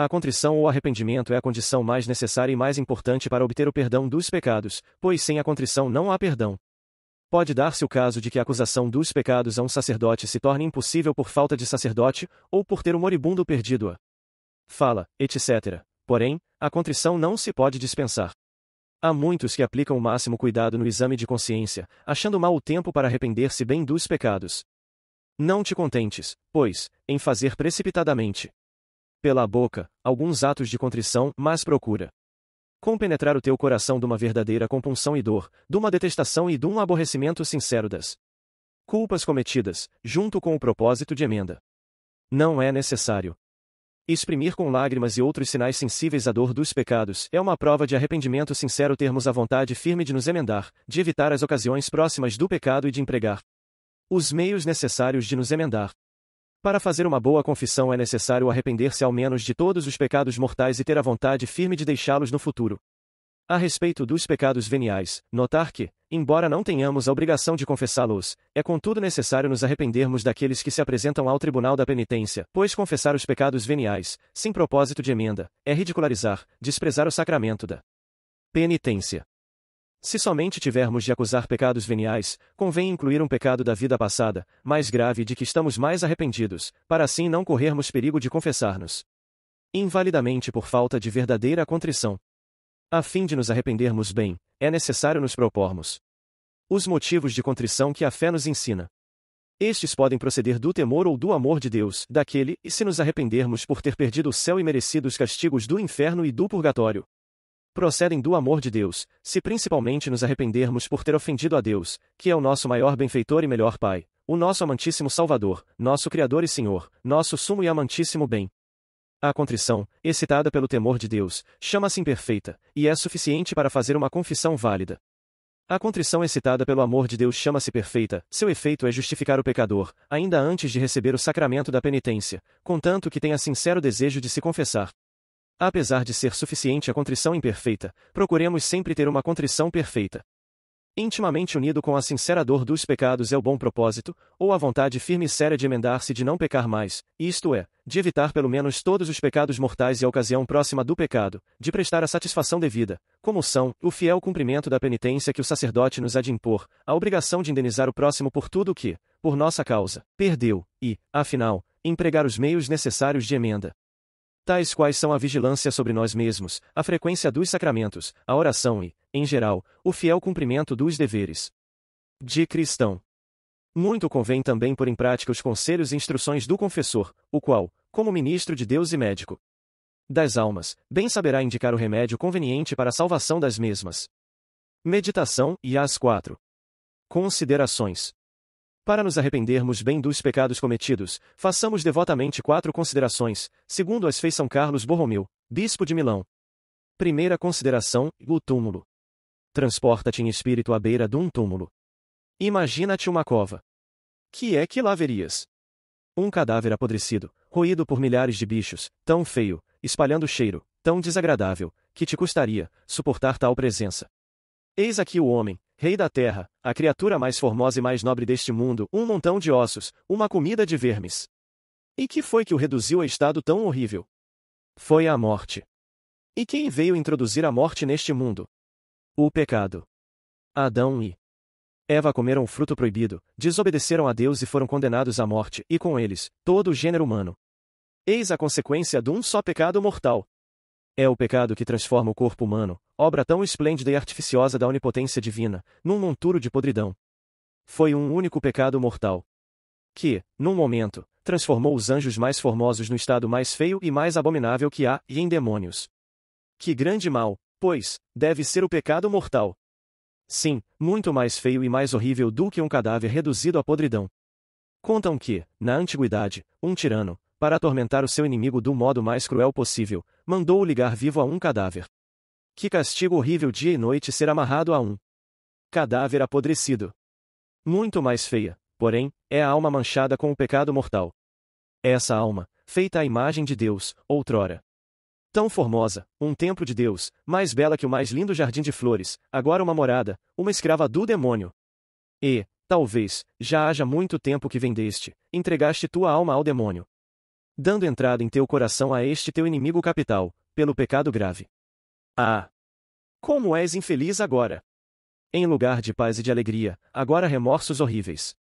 A contrição ou arrependimento é a condição mais necessária e mais importante para obter o perdão dos pecados, pois sem a contrição não há perdão. Pode dar-se o caso de que a acusação dos pecados a um sacerdote se torne impossível por falta de sacerdote, ou por ter o moribundo perdido a fala, etc. Porém, a contrição não se pode dispensar. Há muitos que aplicam o máximo cuidado no exame de consciência, achando mau o tempo para arrepender-se bem dos pecados. Não te contentes, pois, em fazer precipitadamente pela boca alguns atos de contrição, mas procura compenetrar o teu coração de uma verdadeira compunção e dor, de uma detestação e de um aborrecimento sincero das culpas cometidas, junto com o propósito de emenda. Não é necessário exprimir com lágrimas e outros sinais sensíveis a dor dos pecados. É uma prova de arrependimento sincero termos a vontade firme de nos emendar, de evitar as ocasiões próximas do pecado e de empregar os meios necessários de nos emendar. Para fazer uma boa confissão é necessário arrepender-se ao menos de todos os pecados mortais e ter a vontade firme de deixá-los no futuro. A respeito dos pecados veniais, notar que, embora não tenhamos a obrigação de confessá-los, é contudo necessário nos arrependermos daqueles que se apresentam ao tribunal da penitência, pois confessar os pecados veniais, sem propósito de emenda, é ridicularizar, desprezar o sacramento da penitência. Se somente tivermos de acusar pecados veniais, convém incluir um pecado da vida passada, mais grave e de que estamos mais arrependidos, para assim não corrermos perigo de confessar-nos invalidamente por falta de verdadeira contrição. A fim de nos arrependermos bem, é necessário nos propormos os motivos de contrição que a fé nos ensina. Estes podem proceder do temor ou do amor de Deus, daquele, e se nos arrependermos por ter perdido o céu e merecido os castigos do inferno e do purgatório. Procedem do amor de Deus, se principalmente nos arrependermos por ter ofendido a Deus, que é o nosso maior benfeitor e melhor Pai, o nosso amantíssimo Salvador, nosso Criador e Senhor, nosso sumo e amantíssimo bem. A contrição, excitada pelo temor de Deus, chama-se imperfeita, e é suficiente para fazer uma confissão válida. A contrição excitada pelo amor de Deus chama-se perfeita, seu efeito é justificar o pecador, ainda antes de receber o sacramento da penitência, contanto que tenha sincero desejo de se confessar. Apesar de ser suficiente a contrição imperfeita, procuremos sempre ter uma contrição perfeita. Intimamente unido com a sincera dor dos pecados é o bom propósito, ou a vontade firme e séria de emendar-se de não pecar mais, isto é, de evitar pelo menos todos os pecados mortais e a ocasião próxima do pecado, de prestar a satisfação devida, como são, o fiel cumprimento da penitência que o sacerdote nos há de impor, a obrigação de indenizar o próximo por tudo o que, por nossa causa, perdeu, e, afinal, empregar os meios necessários de emenda. Tais quais são a vigilância sobre nós mesmos, a frequência dos sacramentos, a oração e, em geral, o fiel cumprimento dos deveres de cristão. Muito convém também pôr em prática os conselhos e instruções do confessor, o qual, como ministro de Deus e médico das almas, bem saberá indicar o remédio conveniente para a salvação das mesmas. Meditação e as 4 considerações. Para nos arrependermos bem dos pecados cometidos, façamos devotamente 4 considerações, segundo as fez São Carlos Borromeu, bispo de Milão. Primeira consideração, o túmulo. Transporta-te em espírito à beira de um túmulo. Imagina-te uma cova. Que é que lá verias? Um cadáver apodrecido, roído por milhares de bichos, tão feio, espalhando cheiro, tão desagradável, que te custaria suportar tal presença. Eis aqui o homem, rei da terra, a criatura mais formosa e mais nobre deste mundo, um montão de ossos, uma comida de vermes. E que foi que o reduziu a estado tão horrível? Foi a morte. E quem veio introduzir a morte neste mundo? O pecado. Adão e Eva comeram o fruto proibido, desobedeceram a Deus e foram condenados à morte, e com eles, todo o gênero humano. Eis a consequência de um só pecado mortal. É o pecado que transforma o corpo humano, obra tão esplêndida e artificiosa da onipotência divina, num monturo de podridão. Foi um único pecado mortal que, num momento, transformou os anjos mais formosos no estado mais feio e mais abominável que há, e em demônios. Que grande mal, pois, deve ser o pecado mortal. Sim, muito mais feio e mais horrível do que um cadáver reduzido à podridão. Contam que, na antiguidade, um tirano, para atormentar o seu inimigo do modo mais cruel possível, mandou-o ligar vivo a um cadáver. Que castigo horrível dia e noite ser amarrado a um cadáver apodrecido. Muito mais feia, porém, é a alma manchada com o pecado mortal. Essa alma, feita à imagem de Deus, outrora tão formosa, um templo de Deus, mais bela que o mais lindo jardim de flores, agora uma morada, uma escrava do demônio. E, talvez, já haja muito tempo que vendeste, entregaste tua alma ao demônio. dando entrada em teu coração a este teu inimigo capital, pelo pecado grave. Ah! Como és infeliz agora! Em lugar de paz e de alegria, agora remorsos horríveis.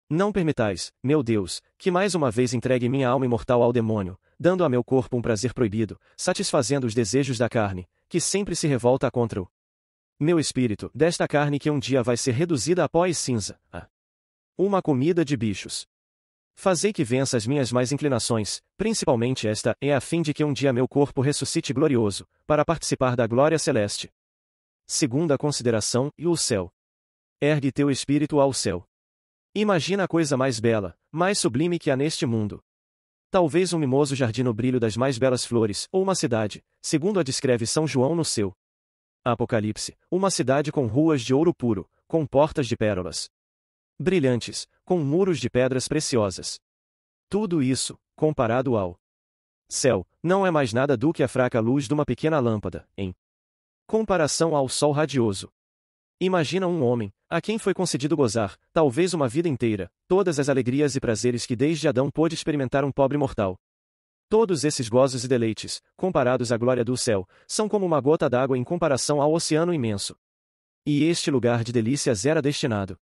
Não permitais, meu Deus, que mais uma vez entregue minha alma imortal ao demônio, dando a meu corpo um prazer proibido, satisfazendo os desejos da carne, que sempre se revolta contra o meu espírito, desta carne que um dia vai ser reduzida a pó e cinza, a uma comida de bichos. Fazei que vença as minhas mais inclinações, principalmente esta, a fim de que um dia meu corpo ressuscite glorioso, para participar da glória celeste. Segunda consideração, e o céu. Ergue teu espírito ao céu. Imagina a coisa mais bela, mais sublime que há neste mundo. Talvez um mimoso jardim no brilho das mais belas flores, ou uma cidade, segundo a descreve São João no seu Apocalipse, uma cidade com ruas de ouro puro, com portas de pérolas brilhantes, com muros de pedras preciosas. Tudo isso, comparado ao céu, não é mais nada do que a fraca luz de uma pequena lâmpada, em comparação ao sol radioso. Imagina um homem, a quem foi concedido gozar, talvez uma vida inteira, todas as alegrias e prazeres que desde Adão pôde experimentar um pobre mortal. Todos esses gozos e deleites, comparados à glória do céu, são como uma gota d'água em comparação ao oceano imenso. E este lugar de delícias era destinado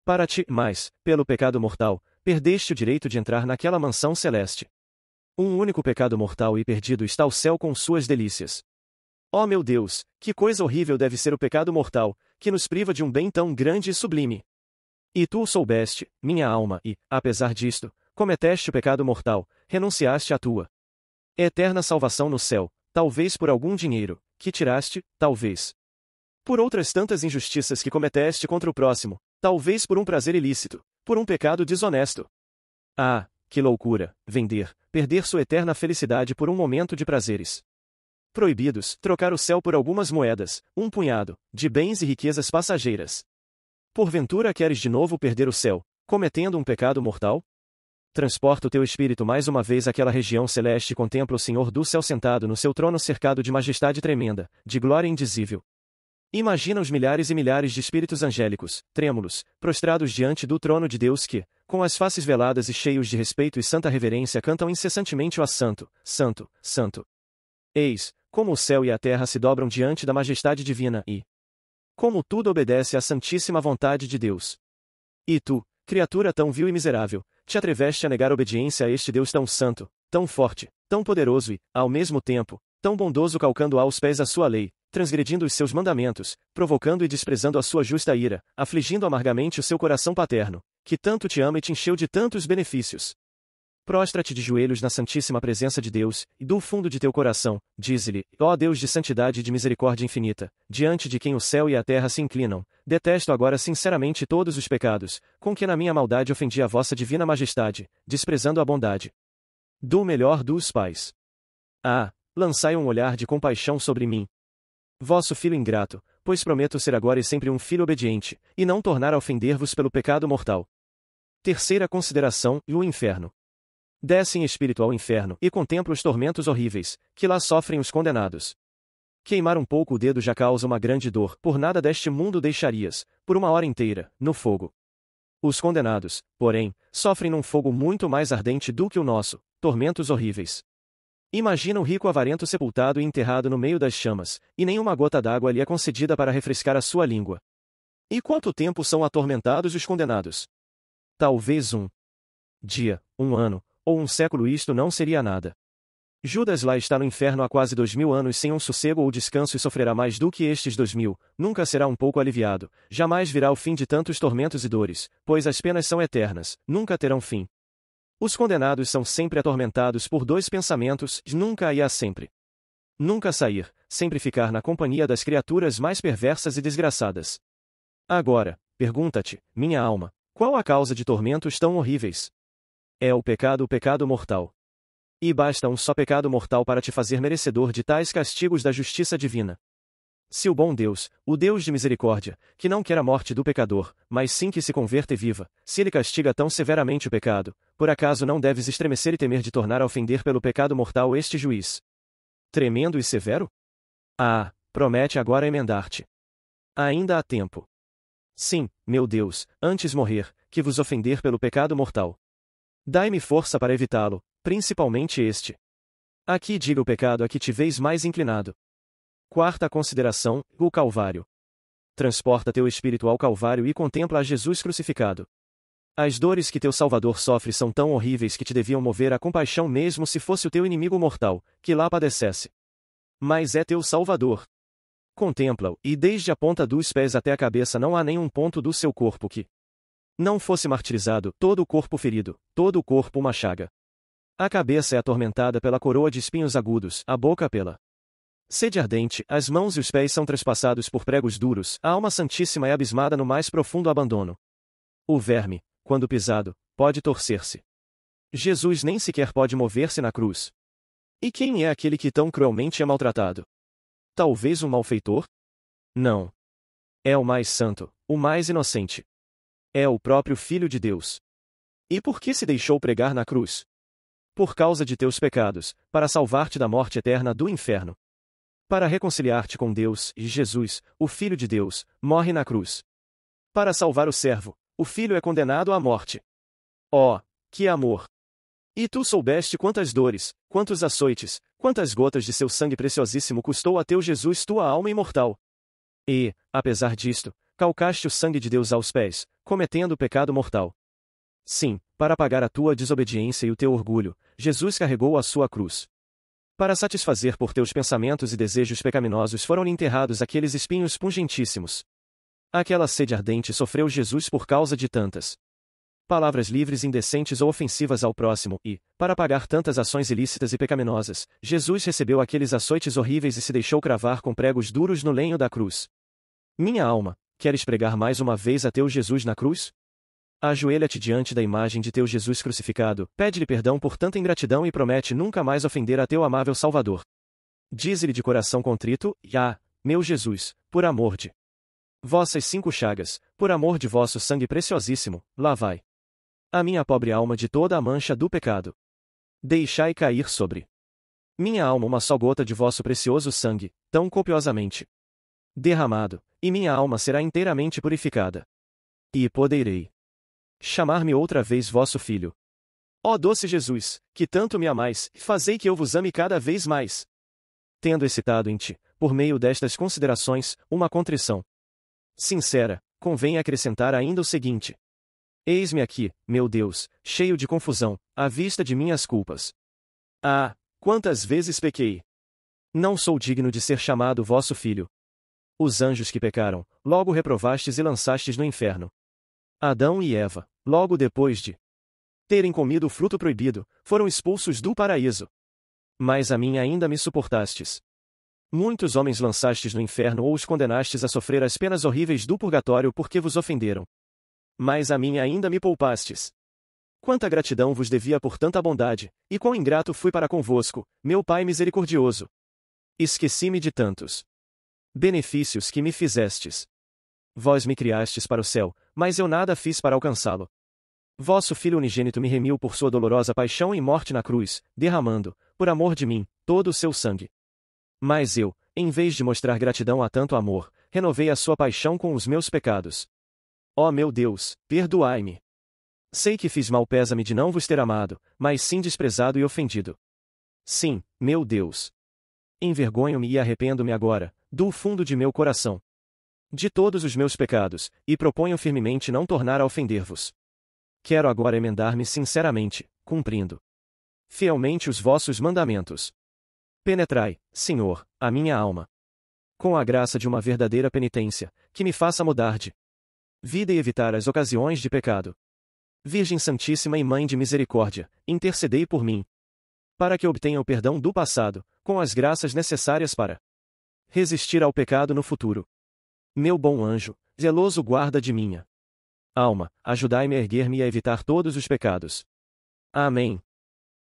para ti, mas, pelo pecado mortal, perdeste o direito de entrar naquela mansão celeste. Um único pecado mortal e perdido está o céu com suas delícias. Oh meu Deus, que coisa horrível deve ser o pecado mortal, que nos priva de um bem tão grande e sublime. E tu o soubeste, minha alma, e, apesar disto, cometeste o pecado mortal, renunciaste à tua eterna salvação no céu, talvez por algum dinheiro, que tiraste, talvez por outras tantas injustiças que cometeste contra o próximo, talvez por um prazer ilícito, por um pecado desonesto. Ah, que loucura, perder sua eterna felicidade por um momento de prazeres proibidos, trocar o céu por algumas moedas, um punhado, de bens e riquezas passageiras. Porventura queres de novo perder o céu, cometendo um pecado mortal? Transporta o teu espírito mais uma vez àquela região celeste e contempla o Senhor do céu sentado no seu trono cercado de majestade tremenda, de glória indizível. Imagina os milhares e milhares de espíritos angélicos, trêmulos, prostrados diante do trono de Deus que, com as faces veladas e cheios de respeito e santa reverência cantam incessantemente ó Santo, Santo, Santo. Eis, como o céu e a terra se dobram diante da majestade divina e como tudo obedece à santíssima vontade de Deus. E tu, criatura tão vil e miserável, te atreveste a negar obediência a este Deus tão santo, tão forte, tão poderoso e, ao mesmo tempo, tão bondoso calcando aos pés a sua lei, transgredindo os seus mandamentos, provocando e desprezando a sua justa ira, afligindo amargamente o seu coração paterno, que tanto te ama e te encheu de tantos benefícios. Prostra-te de joelhos na santíssima presença de Deus, e do fundo de teu coração, dize-lhe, ó Deus de santidade e de misericórdia infinita, diante de quem o céu e a terra se inclinam, detesto agora sinceramente todos os pecados, com que na minha maldade ofendi a vossa divina majestade, desprezando a bondade do melhor dos pais. Ah, lançai um olhar de compaixão sobre mim, vosso filho ingrato, pois prometo ser agora e sempre um filho obediente, e não tornar a ofender-vos pelo pecado mortal. Terceira consideração, e o inferno. Desce em espírito ao inferno e contempla os tormentos horríveis, que lá sofrem os condenados. Queimar um pouco o dedo já causa uma grande dor, por nada deste mundo deixarias, por uma hora inteira, no fogo. Os condenados, porém, sofrem num fogo muito mais ardente do que o nosso, tormentos horríveis. Imagina um rico avarento sepultado e enterrado no meio das chamas, e nenhuma gota d'água lhe é concedida para refrescar a sua língua. E quanto tempo são atormentados os condenados? Talvez um dia, um ano, ou um século, isto não seria nada. Judas lá está no inferno há quase 2000 anos sem um sossego ou descanso e sofrerá mais do que estes 2000, nunca será um pouco aliviado, jamais virá o fim de tantos tormentos e dores, pois as penas são eternas, nunca terão fim. Os condenados são sempre atormentados por dois pensamentos, nunca e há sempre. Nunca sair, sempre ficar na companhia das criaturas mais perversas e desgraçadas. Agora, pergunta-te, minha alma, qual a causa de tormentos tão horríveis? É o pecado mortal. E basta um só pecado mortal para te fazer merecedor de tais castigos da justiça divina. Se o bom Deus, o Deus de misericórdia, que não quer a morte do pecador, mas sim que se converta e viva, se ele castiga tão severamente o pecado, por acaso não deves estremecer e temer de tornar a ofender pelo pecado mortal este juiz tremendo e severo? Ah, promete agora emendar-te. Ainda há tempo. Sim, meu Deus, antes morrer, que vos ofender pelo pecado mortal. Dai-me força para evitá-lo, principalmente este. Aqui diga o pecado a que te vês mais inclinado. Quarta consideração, o Calvário. Transporta teu espírito ao Calvário e contempla a Jesus crucificado. As dores que teu Salvador sofre são tão horríveis que te deviam mover a compaixão mesmo se fosse o teu inimigo mortal, que lá padecesse. Mas é teu Salvador. Contempla-o, e desde a ponta dos pés até a cabeça não há nenhum ponto do seu corpo que não fosse martirizado, todo o corpo ferido, todo o corpo uma chaga. A cabeça é atormentada pela coroa de espinhos agudos, a boca pela sede ardente, as mãos e os pés são trespassados por pregos duros, a alma santíssima é abismada no mais profundo abandono. O verme, quando pisado, pode torcer-se. Jesus nem sequer pode mover-se na cruz. E quem é aquele que tão cruelmente é maltratado? Talvez um malfeitor? Não. É o mais santo, o mais inocente. É o próprio Filho de Deus. E por que se deixou pregar na cruz? Por causa de teus pecados, para salvar-te da morte eterna do inferno. Para reconciliar-te com Deus, e Jesus, o Filho de Deus, morre na cruz. Para salvar o servo, o filho é condenado à morte. Oh, que amor! E tu soubeste quantas dores, quantos açoites, quantas gotas de seu sangue preciosíssimo custou a teu Jesus tua alma imortal. E, apesar disto, calcaste o sangue de Deus aos pés, cometendo o pecado mortal. Sim, para pagar a tua desobediência e o teu orgulho, Jesus carregou a sua cruz. Para satisfazer por teus pensamentos e desejos pecaminosos foram-lhe enterrados aqueles espinhos pungentíssimos. Aquela sede ardente sofreu Jesus por causa de tantas palavras livres indecentes ou ofensivas ao próximo e, para pagar tantas ações ilícitas e pecaminosas, Jesus recebeu aqueles açoites horríveis e se deixou cravar com pregos duros no lenho da cruz. Minha alma, queres pregar mais uma vez a teu Jesus na cruz? Ajoelha-te diante da imagem de teu Jesus crucificado, pede-lhe perdão por tanta ingratidão e promete nunca mais ofender a teu amável Salvador. Dize-lhe de coração contrito, meu Jesus, por amor de vossas 5 chagas, por amor de vosso sangue preciosíssimo, lavai a minha pobre alma de toda a mancha do pecado. Deixai cair sobre minha alma uma só gota de vosso precioso sangue, tão copiosamente derramado, e minha alma será inteiramente purificada. E poderei chamar-me outra vez vosso filho. Ó doce Jesus, que tanto me amais, fazei que eu vos ame cada vez mais. Tendo excitado em ti, por meio destas considerações, uma contrição sincera, convém acrescentar ainda o seguinte: eis-me aqui, meu Deus, cheio de confusão, à vista de minhas culpas. Ah, quantas vezes pequei! Não sou digno de ser chamado vosso filho. Os anjos que pecaram, logo reprovastes e lançastes no inferno. Adão e Eva, logo depois de terem comido o fruto proibido, foram expulsos do paraíso. Mas a mim ainda me suportastes. Muitos homens lançastes no inferno ou os condenastes a sofrer as penas horríveis do purgatório porque vos ofenderam. Mas a mim ainda me poupastes. Quanta gratidão vos devia por tanta bondade, e quão ingrato fui para convosco, meu Pai misericordioso. Esqueci-me de tantos benefícios que me fizestes. Vós me criastes para o céu, mas eu nada fiz para alcançá-lo. Vosso Filho unigênito me remiu por sua dolorosa paixão e morte na cruz, derramando, por amor de mim, todo o seu sangue. Mas eu, em vez de mostrar gratidão a tanto amor, renovei a sua paixão com os meus pecados. Ó meu Deus, perdoai-me. Sei que fiz mal, pesa-me de não vos ter amado, mas sim desprezado e ofendido. Sim, meu Deus. Envergonho-me e arrependo-me agora, do fundo de meu coração, de todos os meus pecados, e proponho firmemente não tornar a ofender-vos. Quero agora emendar-me sinceramente, cumprindo fielmente os vossos mandamentos. Penetrai, Senhor, a minha alma, com a graça de uma verdadeira penitência, que me faça mudar de vida e evitar as ocasiões de pecado. Virgem Santíssima e Mãe de Misericórdia, intercedei por mim, para que obtenha o perdão do passado, com as graças necessárias para resistir ao pecado no futuro. Meu bom anjo, zeloso guarda de minha alma, ajudai-me a erguer-me e a evitar todos os pecados. Amém.